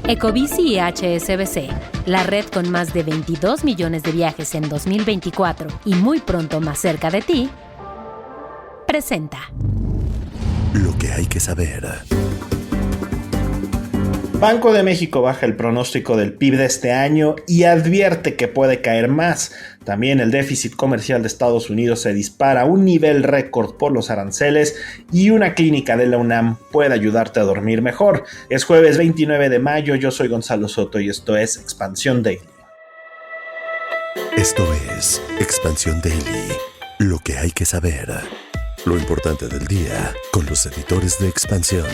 Ecobici y HSBC, la red con más de 22 millones de viajes en 2024 y muy pronto más cerca de ti, presenta Lo que hay que saber. Banco de México baja el pronóstico del PIB de este año y advierte que puede caer más. También el déficit comercial de Estados Unidos se dispara a un nivel récord por los aranceles y una clínica de la UNAM puede ayudarte a dormir mejor. Es jueves 29 de mayo, yo soy Gonzalo Soto y esto es Expansión Daily. Esto es Expansión Daily. Lo que hay que saber. Lo importante del día con los editores de Expansión.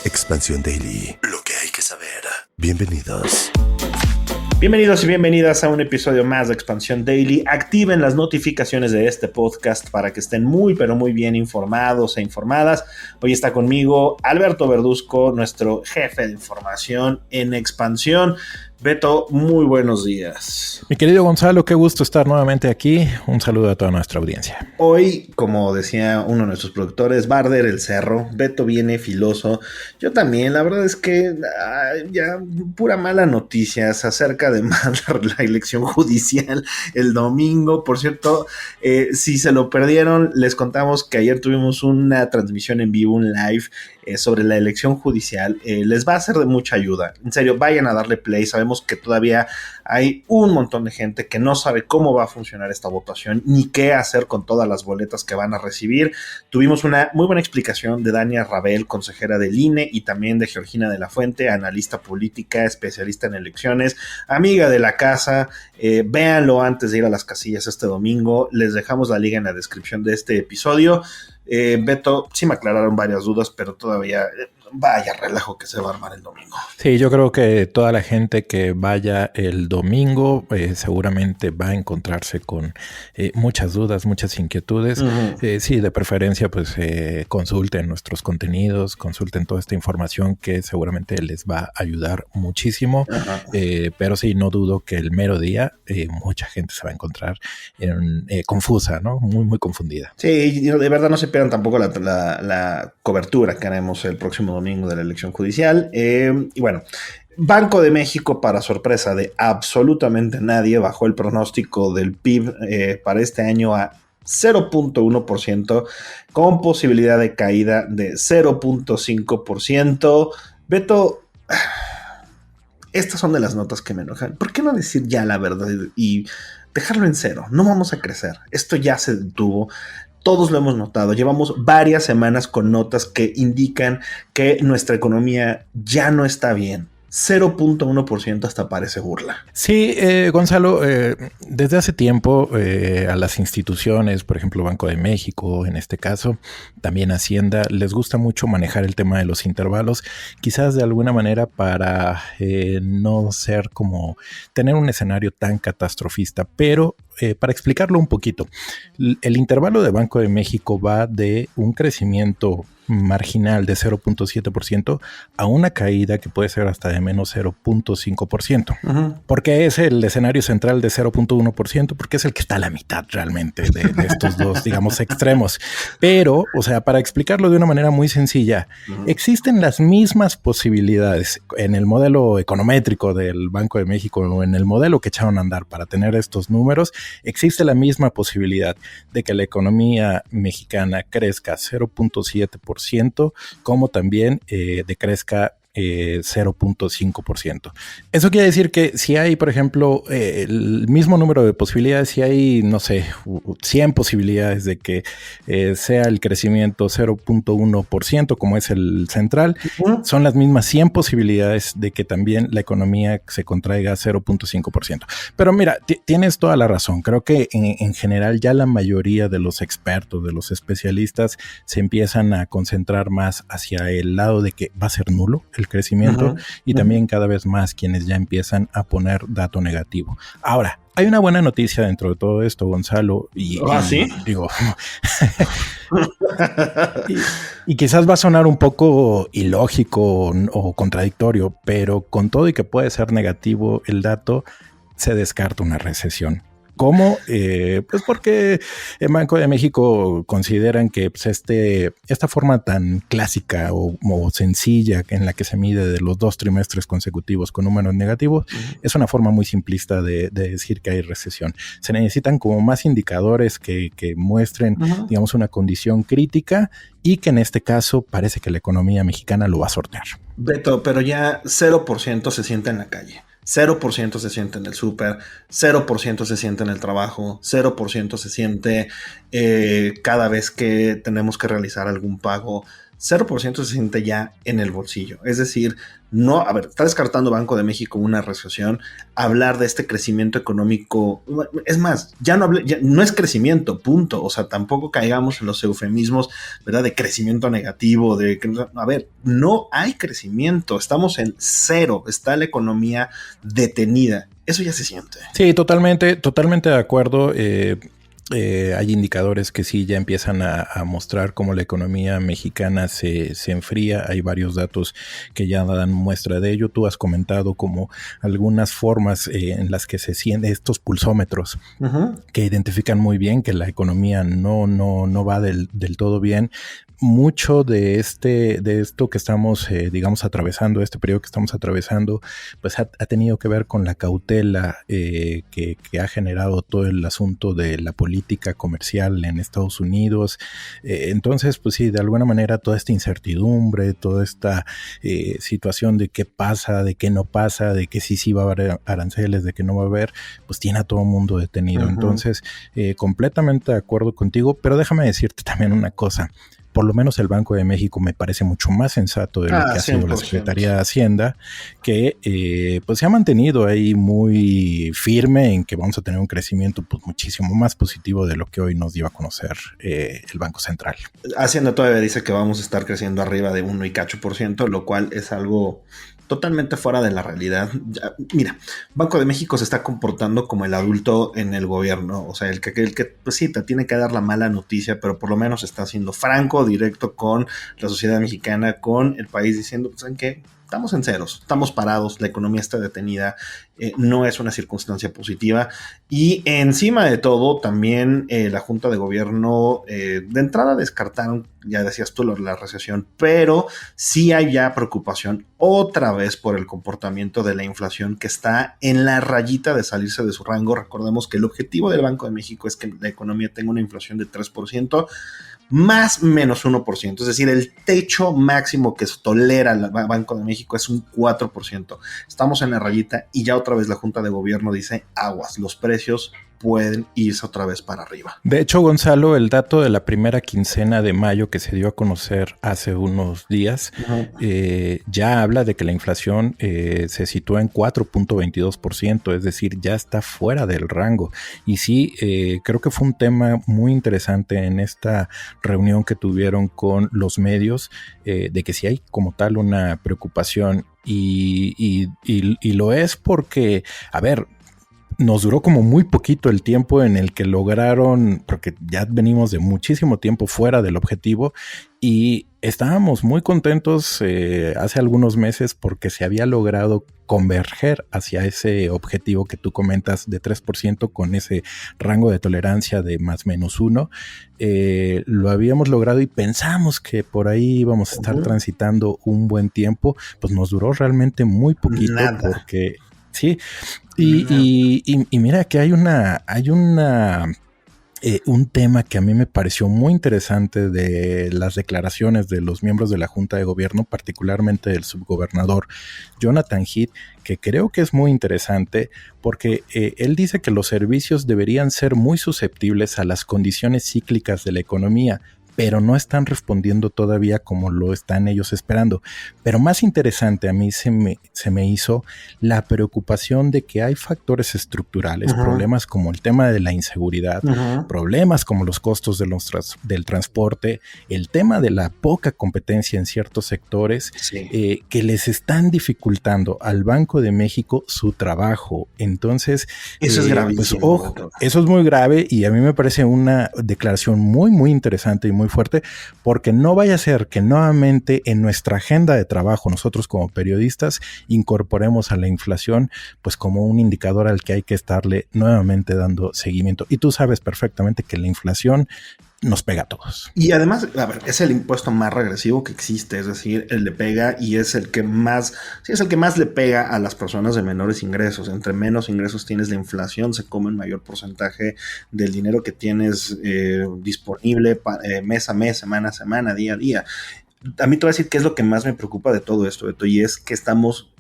Expansión Daily. Lo que hay que saber. Bienvenidos. Bienvenidos y bienvenidas a un episodio más de Expansión Daily. Activen las notificaciones de este podcast para que estén muy pero muy bien informados e informadas. Hoy está conmigo Alberto Verduzco, nuestro jefe de información en Expansión. Beto, muy buenos días. Mi querido Gonzalo, qué gusto estar nuevamente aquí. Un saludo a toda nuestra audiencia. Hoy, como decía uno de nuestros productores, va a arder el cerro. Beto viene filoso. Yo también, la verdad es que ya pura mala noticias acerca de más la elección judicial el domingo. Por cierto, si se lo perdieron, les contamos que ayer tuvimos una transmisión en vivo, un live, sobre la elección judicial. Les va a ser de mucha ayuda. En serio, vayan a darle play. Sabemos que todavía hay un montón de gente que no sabe cómo va a funcionar esta votación ni qué hacer con todas las boletas que van a recibir. Tuvimos una muy buena explicación de Dania Rabel, consejera del INE, y también de Georgina de la Fuente, analista política, especialista en elecciones, amiga de la casa. Véanlo antes de ir a las casillas este domingo. Les dejamos la liga en la descripción de este episodio. Beto, sí me aclararon varias dudas, pero todavía vaya relajo que se va a armar el domingo. Sí, yo creo que toda la gente que vaya el domingo seguramente va a encontrarse con muchas dudas, muchas inquietudes. Uh-huh. Sí, de preferencia pues consulten nuestros contenidos, consulten toda esta información que seguramente les va a ayudar muchísimo. Uh-huh. Pero sí, no dudo que el mero día mucha gente se va a encontrar confusa, ¿no? Muy, muy confundida. Sí, de verdad no se pierdan tampoco la cobertura que haremos el próximo domingo de la elección judicial. Y bueno, Banco de México, para sorpresa de absolutamente nadie, bajó el pronóstico del PIB para este año a 0.1%, con posibilidad de caída de 0.5%. Beto, estas son de las notas que me enojan. ¿Por qué no decir ya la verdad y dejarlo en cero? No vamos a crecer. Esto ya se detuvo. Todos lo hemos notado, llevamos varias semanas con notas que indican que nuestra economía ya no está bien. 0.1% hasta parece burla. Sí, Gonzalo, desde hace tiempo a las instituciones, por ejemplo Banco de México, en este caso, también Hacienda, les gusta mucho manejar el tema de los intervalos, quizás de alguna manera para no ser como tener un escenario tan catastrofista, pero para explicarlo un poquito, el intervalo de Banco de México va de un crecimiento marginal de 0.7% a una caída que puede ser hasta de menos 0.5%. Uh-huh. Porque es el escenario central de 0.1%, porque es el que está a la mitad realmente de estos dos, digamos, extremos. Pero, o sea, para explicarlo de una manera muy sencilla, uh-huh, existen las mismas posibilidades en el modelo econométrico del Banco de México o en el modelo que echaron a andar para tener estos números, existe la misma posibilidad de que la economía mexicana crezca 0.7%, como también decrezca 0.5%. Eso quiere decir que si hay, por ejemplo, el mismo número de posibilidades, si hay, no sé, 100 posibilidades de que sea el crecimiento 0.1%, como es el central, uh-huh, son las mismas 100 posibilidades de que también la economía se contraiga 0.5%. Pero mira, tienes toda la razón. Creo que en general ya la mayoría de los expertos, de los especialistas, se empiezan a concentrar más hacia el lado de que va a ser nulo el crecimiento, uh-huh, y también cada vez más quienes ya empiezan a poner dato negativo. Ahora, hay una buena noticia dentro de todo esto, Gonzalo, ¿sí? Digo, y quizás va a sonar un poco ilógico o contradictorio, pero con todo y que puede ser negativo el dato, se descarta una recesión ¿Cómo? Pues porque el Banco de México consideran que pues, esta forma tan clásica o sencilla en la que se mide de los 2 trimestres consecutivos con números negativos es una forma muy simplista de decir que hay recesión. Se necesitan como más indicadores que muestren, digamos, una condición crítica y que en este caso parece que la economía mexicana lo va a sortear. Beto, pero ya 0% se siente en la calle. 0% se siente en el súper, 0% se siente en el trabajo, 0% se siente cada vez que tenemos que realizar algún pago, 0% se siente ya en el bolsillo. Es decir, no, a ver, está descartando Banco de México una recesión, hablar de este crecimiento económico, es más, ya no es crecimiento, punto. O sea, tampoco caigamos en los eufemismos, ¿verdad? De crecimiento negativo, a ver, no hay crecimiento, estamos en 0, está la economía detenida. Eso ya se siente. Sí, totalmente de acuerdo. Hay indicadores que sí ya empiezan a mostrar cómo la economía mexicana se enfría. Hay varios datos que ya dan muestra de ello. Tú has comentado como algunas formas en las que se sienten estos pulsómetros que identifican muy bien que la economía no va del todo bien. Mucho de esto que estamos, digamos, atravesando, este periodo que estamos atravesando, pues ha tenido que ver con la cautela que ha generado todo el asunto de la política comercial en Estados Unidos. Entonces, pues sí, de alguna manera toda esta incertidumbre, toda esta situación de qué pasa, de qué no pasa, de que sí va a haber aranceles, de que no va a haber, pues tiene a todo el mundo detenido. Entonces, completamente de acuerdo contigo, pero déjame decirte también una cosa. Por lo menos el Banco de México me parece mucho más sensato de lo que ha sido la Secretaría de Hacienda, que pues se ha mantenido ahí muy firme en que vamos a tener un crecimiento pues muchísimo más positivo de lo que hoy nos dio a conocer el Banco Central. Hacienda todavía dice que vamos a estar creciendo arriba de 1 y cacho %, lo cual es algo totalmente fuera de la realidad. Ya, mira, Banco de México se está comportando como el adulto en el gobierno, o sea, el que pues sí, te tiene que dar la mala noticia, pero por lo menos está siendo franco, directo con la sociedad mexicana, con el país, diciendo, pues, ¿saben qué? Estamos en ceros, estamos parados, la economía está detenida, no es una circunstancia positiva. Y encima de todo, también la Junta de Gobierno de entrada descartaron, ya decías tú, la recesión, pero sí hay ya preocupación otra vez por el comportamiento de la inflación que está en la rayita de salirse de su rango. Recordemos que el objetivo del Banco de México es que la economía tenga una inflación de 3%, más menos 1%, es decir, el techo máximo que tolera el Banco de México es un 4%. Estamos en la rayita y ya otra vez la Junta de Gobierno dice, aguas, los precios pueden irse otra vez para arriba. De hecho, Gonzalo, el dato de la primera quincena de mayo que se dio a conocer hace unos días ya habla de que la inflación se sitúa en 4.22%, es decir, ya está fuera del rango. Y sí, creo que fue un tema muy interesante en esta reunión que tuvieron con los medios, de que sí hay como tal una preocupación y lo es porque, a ver, nos duró como muy poquito el tiempo en el que lograron, porque ya venimos de muchísimo tiempo fuera del objetivo y estábamos muy contentos hace algunos meses porque se había logrado converger hacia ese objetivo que tú comentas de 3% con ese rango de tolerancia de más menos 1. Lo habíamos logrado y pensamos que por ahí íbamos a estar transitando un buen tiempo, pues nos duró realmente muy poquito. Nada. Porque sí, y mira que hay un tema que a mí me pareció muy interesante de las declaraciones de los miembros de la Junta de Gobierno, particularmente del subgobernador Jonathan Heath, que creo que es muy interesante porque él dice que los servicios deberían ser muy susceptibles a las condiciones cíclicas de la economía, pero no están respondiendo todavía como lo están ellos esperando. Pero más interesante a mí se me hizo la preocupación de que hay factores estructurales, problemas como el tema de la inseguridad, problemas como los costos del transporte, el tema de la poca competencia en ciertos sectores, que les están dificultando al Banco de México su trabajo. Entonces, eso es gravísimo. Pues, ojo, eso es muy grave y a mí me parece una declaración muy, muy interesante y muy muy fuerte, porque no vaya a ser que nuevamente en nuestra agenda de trabajo, nosotros como periodistas, incorporemos a la inflación pues como un indicador al que hay que estarle nuevamente dando seguimiento. Y tú sabes perfectamente que la inflación nos pega a todos. Y además, a ver, es el impuesto más regresivo que existe, es decir, el le pega y es el que más, sí, es el que más le pega a las personas de menores ingresos. Entre menos ingresos tienes, la inflación se come un mayor porcentaje del dinero que tienes disponible mes a mes, semana a semana, día a día. A mí te voy a decir qué es lo que más me preocupa de todo esto, Beto, y es que estamos,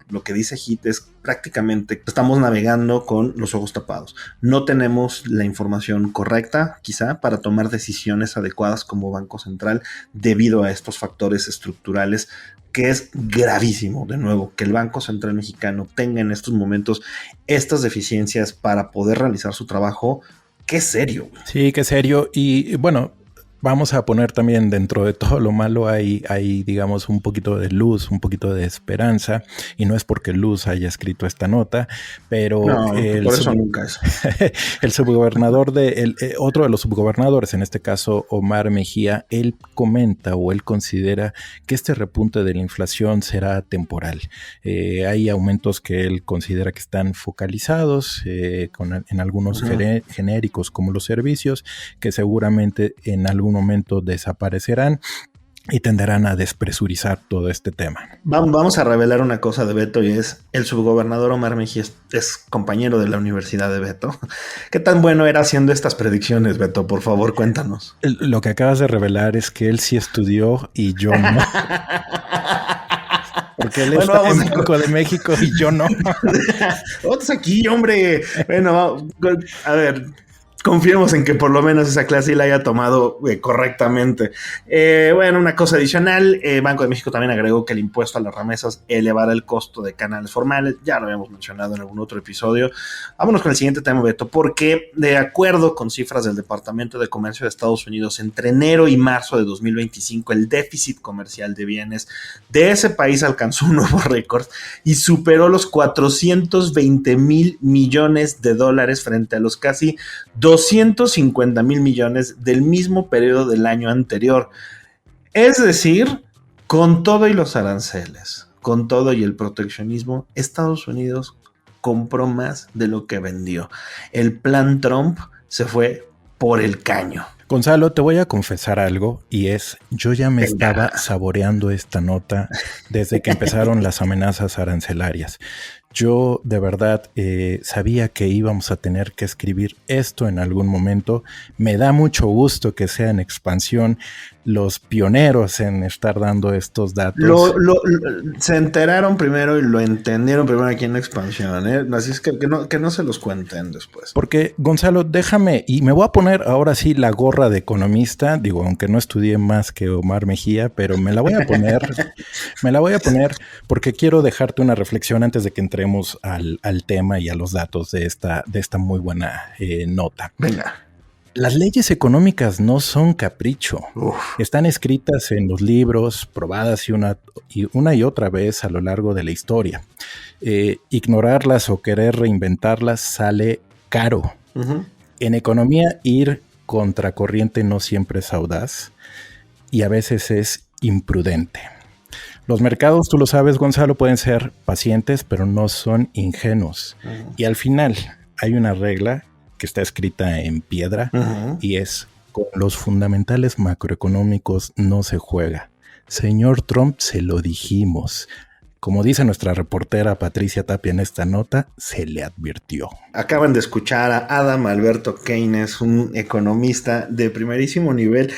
lo que dice HIT es prácticamente estamos navegando con los ojos tapados. No tenemos la información correcta, quizá, para tomar decisiones adecuadas como Banco Central debido a estos factores estructurales, que es gravísimo, de nuevo, que el Banco Central mexicano tenga en estos momentos estas deficiencias para poder realizar su trabajo. ¡Qué serio! Sí, qué serio. Y bueno, vamos a poner también dentro de todo lo malo hay, digamos, un poquito de luz, un poquito de esperanza, y no es porque Luz haya escrito esta nota, pero no, por eso nunca es. El subgobernador otro de los subgobernadores, en este caso Omar Mejía, él comenta o él considera que este repunte de la inflación será temporal. Hay aumentos que él considera que están focalizados en algunos genéricos como los servicios, que seguramente en algún momento desaparecerán y tenderán a despresurizar todo este tema. Vamos a revelar una cosa de Beto, y es el subgobernador Omar Mejía es compañero de la Universidad de Beto. ¿Qué tan bueno era haciendo estas predicciones, Beto? Por favor, cuéntanos. Lo que acabas de revelar es que él sí estudió y yo no. Porque él está en Banco de México y yo no. Otros aquí, hombre. Bueno, a ver, confiemos en que por lo menos esa clase la haya tomado correctamente. Bueno, una cosa adicional, Banco de México también agregó que el impuesto a las remesas elevará el costo de canales formales. Ya lo habíamos mencionado en algún otro episodio. Vámonos con el siguiente tema, Beto, porque de acuerdo con cifras del Departamento de Comercio de Estados Unidos, entre enero y marzo de 2025, el déficit comercial de bienes de ese país alcanzó un nuevo récord y superó los 420,000 millones de dólares frente a los casi 250,000 millones del mismo periodo del año anterior. Es decir, con todo y los aranceles, con todo y el proteccionismo, Estados Unidos compró más de lo que vendió. El plan Trump se fue por el caño. Gonzalo, te voy a confesar algo, y es, yo ya me estaba saboreando esta nota desde que empezaron las amenazas arancelarias. Yo de verdad sabía que íbamos a tener que escribir esto en algún momento. Me da mucho gusto que sea en Expansión los pioneros en estar dando estos datos. Se enteraron primero y lo entendieron primero aquí en Expansión, ¿eh? Así es que no se los cuenten después. Porque, Gonzalo, déjame, y me voy a poner ahora sí la gorra de economista, digo, aunque no estudié más que Omar Mejía, pero me la voy a poner, porque quiero dejarte una reflexión antes de que entremos al tema y a los datos de esta muy buena nota. Venga. Las leyes económicas no son capricho. Están escritas en los libros, probadas una y otra vez a lo largo de la historia. Ignorarlas o querer reinventarlas sale caro. Uh-huh. En economía, ir contracorriente no siempre es audaz y a veces es imprudente. Los mercados, tú lo sabes, Gonzalo, pueden ser pacientes, pero no son ingenuos. Uh-huh. Y al final hay una regla que está escrita en piedra, uh-huh, y es: con los fundamentales macroeconómicos no se juega. Señor Trump, se lo dijimos. Como dice nuestra reportera Patricia Tapia en esta nota, se le advirtió. Acaban de escuchar a Adam Alberto Keynes, un economista de primerísimo nivel.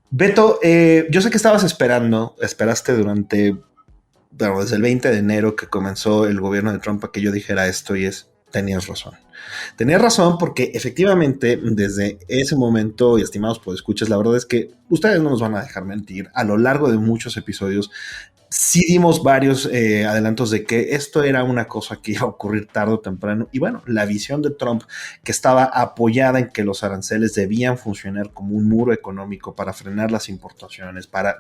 Beto, yo sé que esperaste desde el 20 de enero que comenzó el gobierno de Trump a que yo dijera esto, y tenías razón. Tenías razón, porque efectivamente desde ese momento, y estimados podescuchas, la verdad es que ustedes no nos van a dejar mentir, a lo largo de muchos episodios sí dimos varios adelantos de que esto era una cosa que iba a ocurrir tarde o temprano. Y bueno, la visión de Trump, que estaba apoyada en que los aranceles debían funcionar como un muro económico para frenar las importaciones, para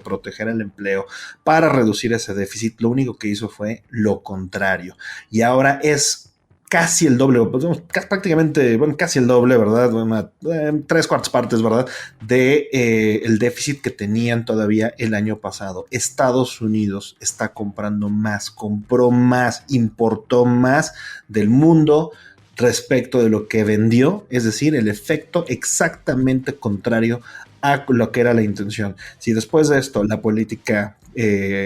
proteger el empleo, para reducir ese déficit, lo único que hizo fue lo contrario. Y ahora es casi el doble, prácticamente, casi el doble, ¿verdad? 3/4 partes, ¿verdad? De el déficit que tenían todavía el año pasado. Estados Unidos está comprando más, compró más, importó más del mundo respecto de lo que vendió, es decir, el efecto exactamente contrario a lo que era la intención. Si después de esto la política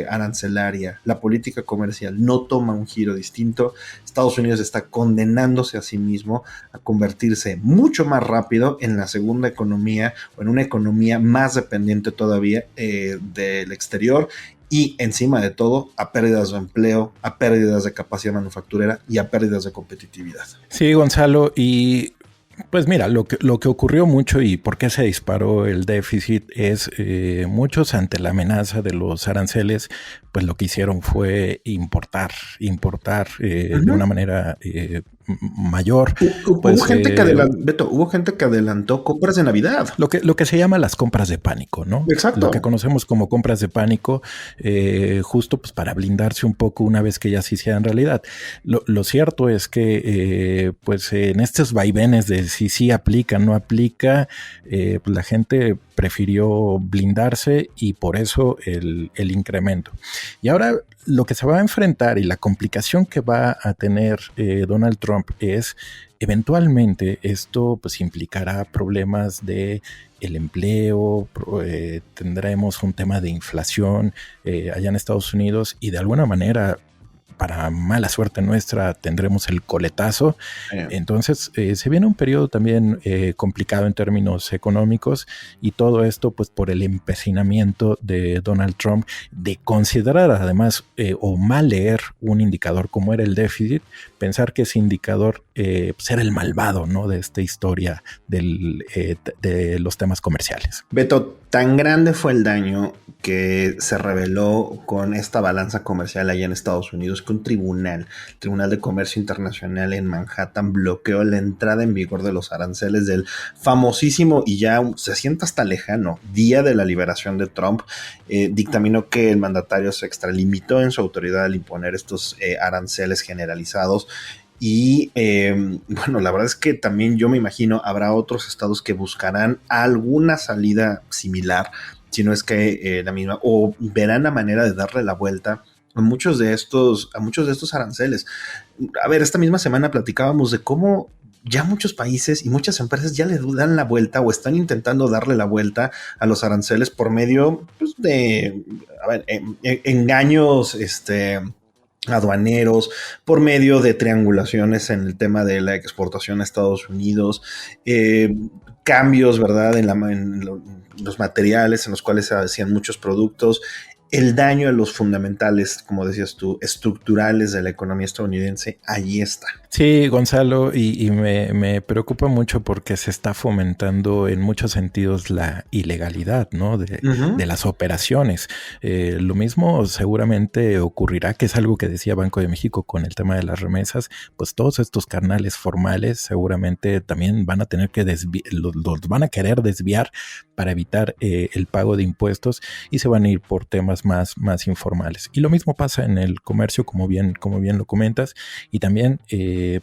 arancelaria, la política comercial no toma un giro distinto, Estados Unidos está condenándose a sí mismo a convertirse mucho más rápido en la segunda economía o en una economía más dependiente todavía del exterior, y encima de todo a pérdidas de empleo, a pérdidas de capacidad manufacturera y a pérdidas de competitividad. Sí, Gonzalo, y pues mira, lo que ocurrió mucho y por qué se disparó el déficit es muchos ante la amenaza de los aranceles, pues lo que hicieron fue importar de una manera mayor. Hubo gente que Beto, hubo gente que adelantó compras de Navidad. Lo que se llama las compras de pánico, ¿no? Exacto. Lo que conocemos como compras de pánico, justo pues para blindarse un poco una vez que ya se hicieran realidad. Lo cierto es que pues en estos vaivenes de si sí aplica, no aplica, pues la gente prefirió blindarse y por eso el incremento. Y ahora lo que se va a enfrentar y la complicación que va a tener Donald Trump es eventualmente esto pues implicará problemas de el empleo, tendremos un tema de inflación allá en Estados Unidos y de alguna manera para mala suerte nuestra tendremos el coletazo. Entonces se viene un periodo también complicado en términos económicos y todo esto pues por el empecinamiento de Donald Trump de considerar además o mal leer un indicador como era el déficit, pensar que ese indicador pues era el malvado, ¿no? De esta historia de los temas comerciales. Beto, tan grande fue el daño que se reveló con esta balanza comercial allá en Estados Unidos que un tribunal, el Tribunal de Comercio Internacional en Manhattan, bloqueó la entrada en vigor de los aranceles del famosísimo y ya se siente hasta lejano día de la liberación de Trump. Dictaminó que el mandatario se extralimitó en su autoridad al imponer estos aranceles generalizados. Y bueno, la verdad es que también yo me imagino habrá otros estados que buscarán alguna salida similar, si no es que la misma, o verán la manera de darle la vuelta a muchos de estos aranceles. A ver, esta misma semana platicábamos de cómo ya muchos países y muchas empresas ya le dan la vuelta o están intentando darle la vuelta a los aranceles por medio pues, de engaños aduaneros, por medio de triangulaciones en el tema de la exportación a Estados Unidos, cambios, ¿verdad?, en los materiales en los cuales se hacían muchos productos. El daño a los fundamentales, como decías tú, estructurales de la economía estadounidense, allí está. Sí, Gonzalo, y me preocupa mucho porque se está fomentando en muchos sentidos la ilegalidad, ¿no? De las operaciones. Lo mismo seguramente ocurrirá, que es algo que decía Banco de México con el tema de las remesas, pues todos estos canales formales seguramente también van a tener que los van a querer desviar para evitar el pago de impuestos y se van a ir por temas más informales. Y lo mismo pasa en el comercio, como bien lo comentas, y también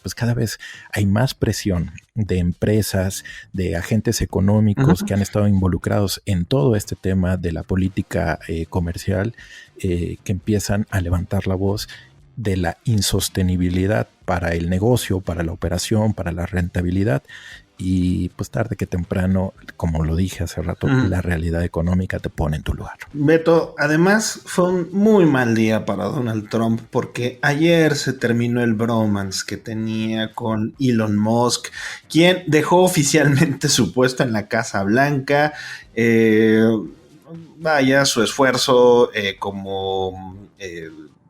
pues cada vez hay más presión de empresas, de agentes económicos que han estado involucrados en todo este tema de la política comercial, que empiezan a levantar la voz de la insostenibilidad para el negocio, para la operación, para la rentabilidad. Y pues tarde que temprano, como lo dije hace rato, la realidad económica te pone en tu lugar. Beto, además fue un muy mal día para Donald Trump porque ayer se terminó el bromance que tenía con Elon Musk, quien dejó oficialmente su puesto en la Casa Blanca. Vaya, su esfuerzo como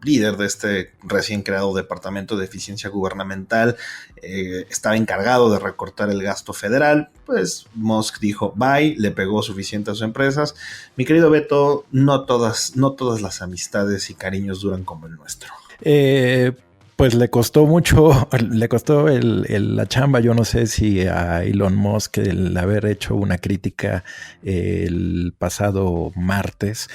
líder de este recién creado Departamento de Eficiencia Gubernamental, estaba encargado de recortar el gasto federal, pues Musk dijo bye, le pegó suficiente a sus empresas. Mi querido Beto, no todas las amistades y cariños duran como el nuestro. Pues le costó mucho, le costó la chamba. Yo no sé si a Elon Musk el haber hecho una crítica el pasado martes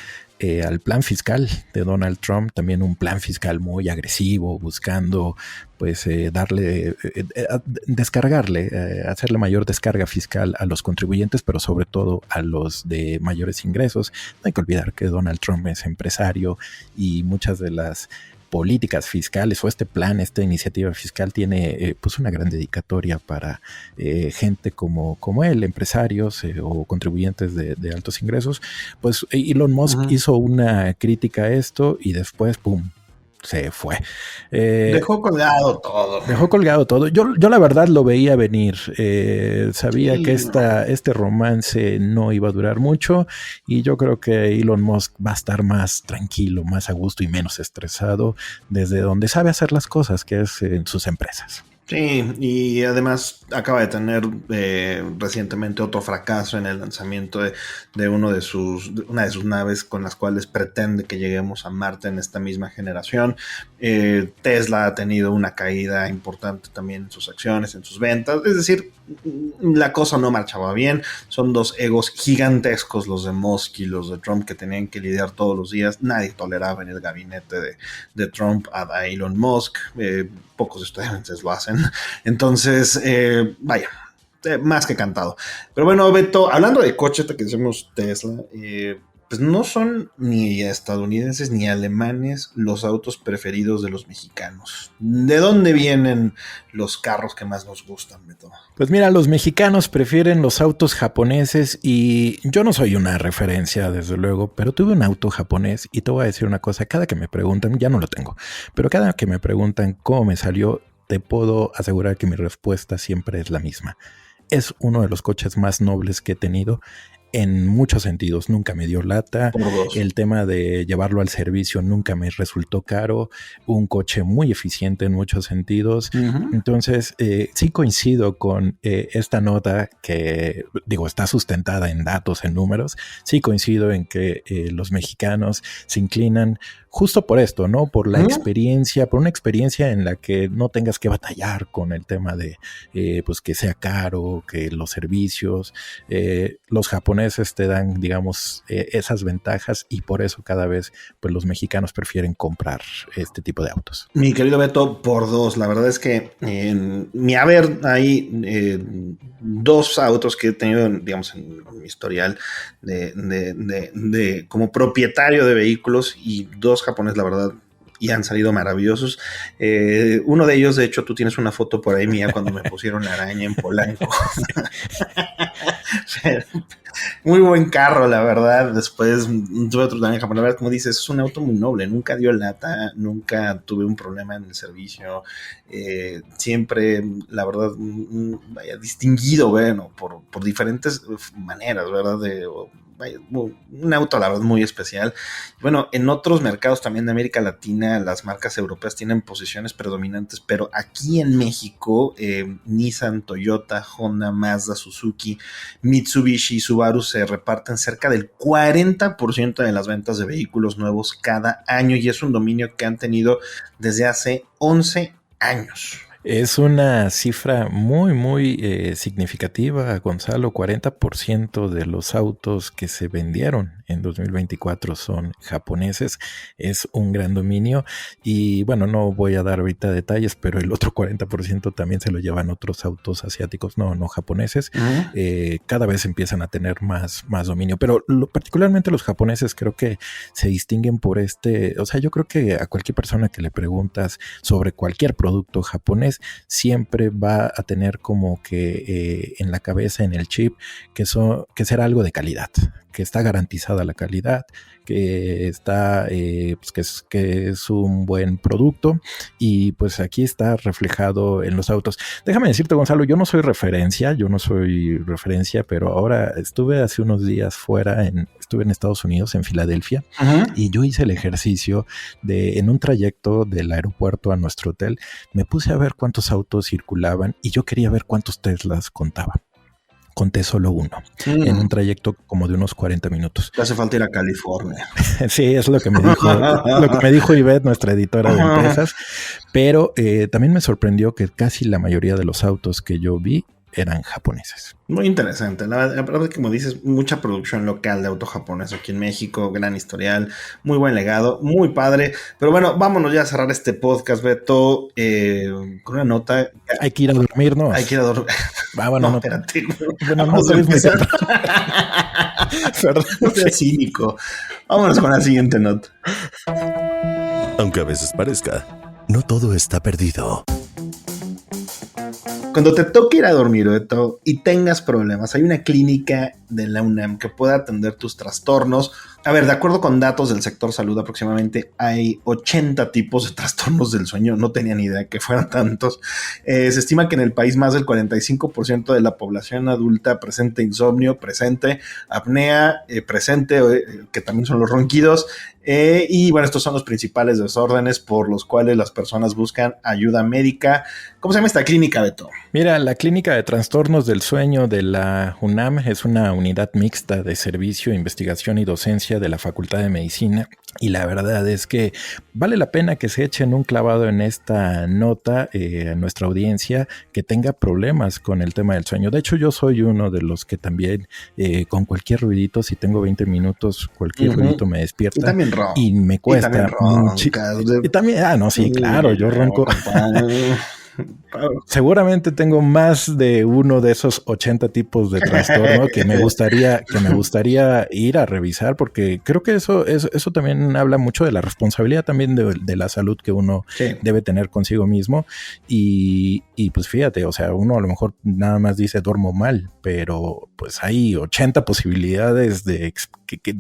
al plan fiscal de Donald Trump, también un plan fiscal muy agresivo, buscando pues descargarle, hacerle mayor descarga fiscal a los contribuyentes, pero sobre todo a los de mayores ingresos. No hay que olvidar que Donald Trump es empresario y muchas de las políticas fiscales o este plan, esta iniciativa fiscal tiene pues una gran dedicatoria para gente como él, empresarios o contribuyentes de altos ingresos. Pues Elon Musk hizo una crítica a esto y después, ¡pum!, se fue. Dejó colgado todo. Dejó colgado todo. Yo la verdad lo veía venir. Sabía que este romance no iba a durar mucho y yo creo que Elon Musk va a estar más tranquilo, más a gusto y menos estresado desde donde sabe hacer las cosas, que es en sus empresas. Sí, y además acaba de tener recientemente otro fracaso en el lanzamiento de una de sus naves con las cuales pretende que lleguemos a Marte en esta misma generación. Tesla ha tenido una caída importante también en sus acciones, en sus ventas. Es decir, la cosa no marchaba bien. Son dos egos gigantescos, los de Musk y los de Trump, que tenían que lidiar todos los días. Nadie toleraba en el gabinete de Trump a Elon Musk. Pocos estudiantes lo hacen. Entonces, más que cantado. Pero bueno, Beto, hablando de coches, que decimos Tesla, pues no son ni estadounidenses ni alemanes los autos preferidos de los mexicanos. ¿De dónde vienen los carros que más nos gustan, Beto? Pues mira, los mexicanos prefieren los autos japoneses y yo no soy una referencia, desde luego, pero tuve un auto japonés y te voy a decir una cosa, cada que me preguntan, ya no lo tengo, pero cada que me preguntan cómo me salió, te puedo asegurar que mi respuesta siempre es la misma. Es uno de los coches más nobles que he tenido en muchos sentidos. Nunca me dio lata. El tema de llevarlo al servicio nunca me resultó caro. Un coche muy eficiente en muchos sentidos. Entonces, sí coincido con esta nota que, digo, está sustentada en datos, en números. Sí coincido en que los mexicanos se inclinan justo por esto, ¿no? Por la experiencia, por una experiencia en la que no tengas que batallar con el tema de, pues, que sea caro, que los servicios, los japoneses te dan, digamos, esas ventajas y por eso cada vez, pues, los mexicanos prefieren comprar este tipo de autos. Mi querido Beto, por dos. La verdad es que mi haber hay dos autos que he tenido, digamos, en mi historial de como propietario de vehículos y dos japoneses, la verdad, y han salido maravillosos. Uno de ellos, de hecho, tú tienes una foto por ahí mía cuando me pusieron la araña en Polanco. Muy buen carro, la verdad. Después tuve otro también japonés. La verdad, como dices, es un auto muy noble. Nunca dio lata, nunca tuve un problema en el servicio. Siempre, la verdad, distinguido, bueno, por diferentes maneras, ¿verdad? Un auto, la verdad, muy especial. Bueno, en otros mercados también de América Latina, las marcas europeas tienen posiciones predominantes, pero aquí en México, Nissan, Toyota, Honda, Mazda, Suzuki, Mitsubishi y Subaru se reparten cerca del 40% de las ventas de vehículos nuevos cada año, y es un dominio que han tenido desde hace 11 años. Es una cifra muy, muy significativa, Gonzalo. 40% de los autos que se vendieron en 2024 son japoneses. Es un gran dominio y bueno, no voy a dar ahorita detalles, pero el otro 40% también se lo llevan otros autos asiáticos, no japoneses. Cada vez empiezan a tener más dominio, pero particularmente los japoneses creo que se distinguen por o sea, yo creo que a cualquier persona que le preguntas sobre cualquier producto japonés, siempre va a tener como que en la cabeza, en el chip, que será algo de calidad, que está garantizada la calidad, que está pues que es un buen producto, y pues aquí está reflejado en los autos. Déjame decirte, Gonzalo, yo no soy referencia, pero ahora estuve hace unos días estuve en Estados Unidos, en Filadelfia, y yo hice el ejercicio en un trayecto del aeropuerto a nuestro hotel, me puse a ver cuántos autos circulaban y yo quería ver cuántos Teslas contaban. conté solo uno, en un trayecto como de unos 40 minutos. Te hace falta ir a California. Sí, es lo que me dijo Ivette, nuestra editora de empresas, pero también me sorprendió que casi la mayoría de los autos que yo vi eran japoneses. Muy interesante. La verdad es que, como dices, mucha producción local de auto japonés aquí en México, gran historial, muy buen legado, muy padre. Pero bueno, vámonos ya a cerrar este podcast, Beto, con una nota. Hay que ir a dormir, ¿no? Hay que ir a dormir. Bueno, no, espérate. Bueno, vamos a empezar. No seas cínico. Vámonos con la siguiente nota. Aunque a veces parezca, no todo está perdido. Cuando te toque ir a dormir, Beto, y tengas problemas, hay una clínica de la UNAM que puede atender tus trastornos. A ver, de acuerdo con datos del sector salud, aproximadamente hay 80 tipos de trastornos del sueño. No tenía ni idea que fueran tantos. Se estima que en el país más del 45% de la población adulta presenta insomnio, presente apnea, presente, que también son los ronquidos. Y bueno, estos son los principales desórdenes por los cuales las personas buscan ayuda médica. ¿Cómo se llama esta clínica, Beto? Mira, la Clínica de Trastornos del Sueño de la UNAM es una unidad mixta de servicio, investigación y docencia de la Facultad de Medicina. Y la verdad es que vale la pena que se echen un clavado en esta nota a nuestra audiencia que tenga problemas con el tema del sueño. De hecho, yo soy uno de los que también con cualquier ruidito, si tengo 20 minutos, cualquier ruidito me despierta. Y también y me cuesta mucho. Y también, no, sí, claro, yo ronco. Seguramente tengo más de uno de esos 80 tipos de trastorno que me gustaría ir a revisar, porque creo que eso también habla mucho de la responsabilidad también de la salud que uno debe tener consigo mismo. Y pues fíjate, o sea, uno a lo mejor nada más dice duermo mal, pero pues hay 80 posibilidades de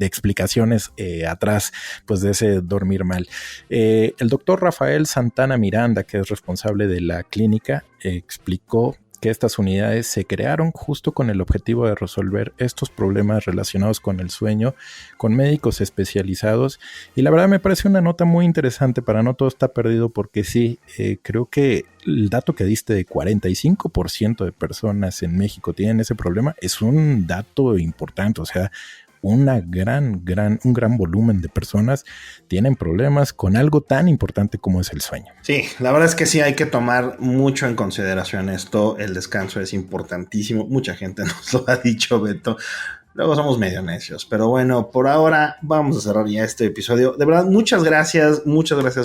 explicaciones atrás pues de ese dormir mal. El doctor Rafael Santana Miranda, que es responsable de la clínica, explicó que estas unidades se crearon justo con el objetivo de resolver estos problemas relacionados con el sueño, con médicos especializados. Y la verdad me parece una nota muy interesante. Para no todo está perdido, porque sí, creo que el dato que diste de 45% de personas en México tienen ese problema es un dato importante. O sea, un gran volumen de personas tienen problemas con algo tan importante como es el sueño. Sí, la verdad es que sí hay que tomar mucho en consideración esto. El descanso es importantísimo. Mucha gente nos lo ha dicho, Beto. Luego somos medio necios, pero bueno, por ahora vamos a cerrar ya este episodio. De verdad, muchas gracias,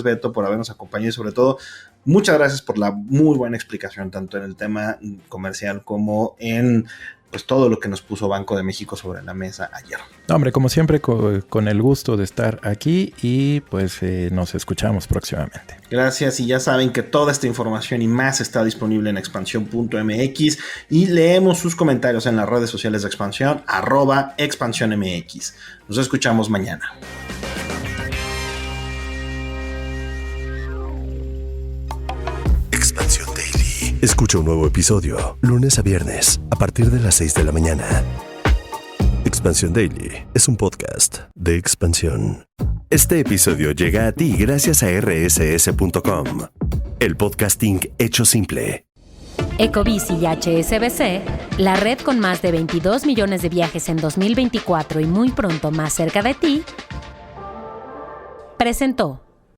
Beto, por habernos acompañado y sobre todo, muchas gracias por la muy buena explicación, tanto en el tema comercial como en pues todo lo que nos puso Banco de México sobre la mesa ayer. No, hombre, como siempre, con el gusto de estar aquí y pues nos escuchamos próximamente. Gracias, y ya saben que toda esta información y más está disponible en expansión.mx y leemos sus comentarios en las redes sociales de Expansión, @expansiónmx. Nos escuchamos mañana. Expansión Daily. Escucha un nuevo episodio lunes a viernes a partir de las 6 de la mañana. Expansión Daily es un podcast de Expansión. Este episodio llega a ti gracias a rss.com, el podcasting hecho simple. Ecobici y HSBC, la red con más de 22 millones de viajes en 2024 y muy pronto más cerca de ti, presentó.